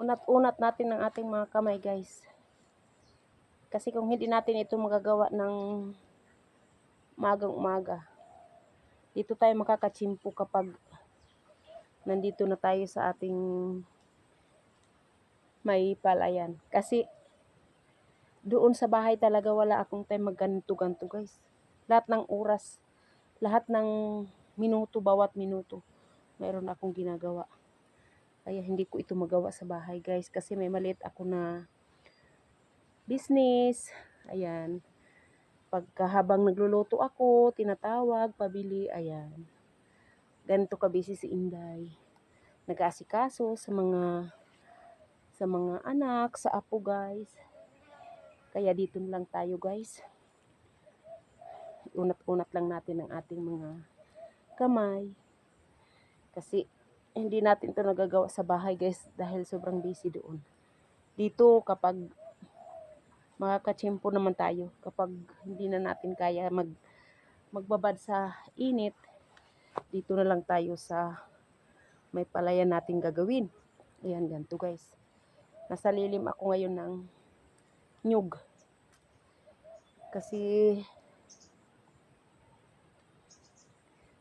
unat-unat natin ng ating mga kamay, guys. Kasi kung hindi natin ito magagawa ng umagang-umaga, dito tayo makakachimpo kapag nandito na tayo sa ating may palayan. Kasi doon sa bahay talaga wala akong time magganto-ganto, guys. Lahat ng oras, lahat ng minuto, bawat minuto, mayroon akong ginagawa. Kaya hindi ko ito magawa sa bahay, guys, kasi may maliit ako na business. Ayan. Pagka habang nagluluto ako, tinatawag, pabili, ayan. Ganito kabisi si Inday. Nag-aasikaso sa mga anak, sa apo, guys. Kaya dito lang tayo, guys. Unat-unat lang natin ang ating mga kamay. Kasi hindi natin ito nagagawa sa bahay, guys, dahil sobrang busy doon. Dito kapag makakachimpo naman tayo, kapag hindi na natin kaya magbabad sa init, dito na lang tayo sa may palayan natin gagawin. Ayan, ganito, guys. Nasa lilim ako ngayon ng nyug. Kasi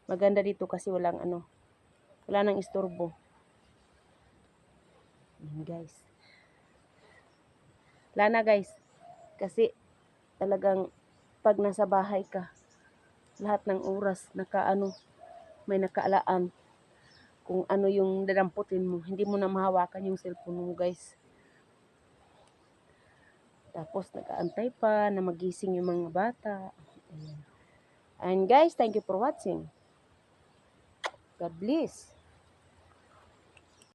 maganda dito kasi wala nang istorbo. Ayan, guys. Wala na, guys. Kasi talagang pag nasa bahay ka, lahat ng oras may nakaalaan kung ano yung dadamputin mo. Hindi mo na mahawakan yung cellphone mo, guys. Tapos nag-aantay pa na magising yung mga bata. Ayan. And guys, thank you for watching. God bless.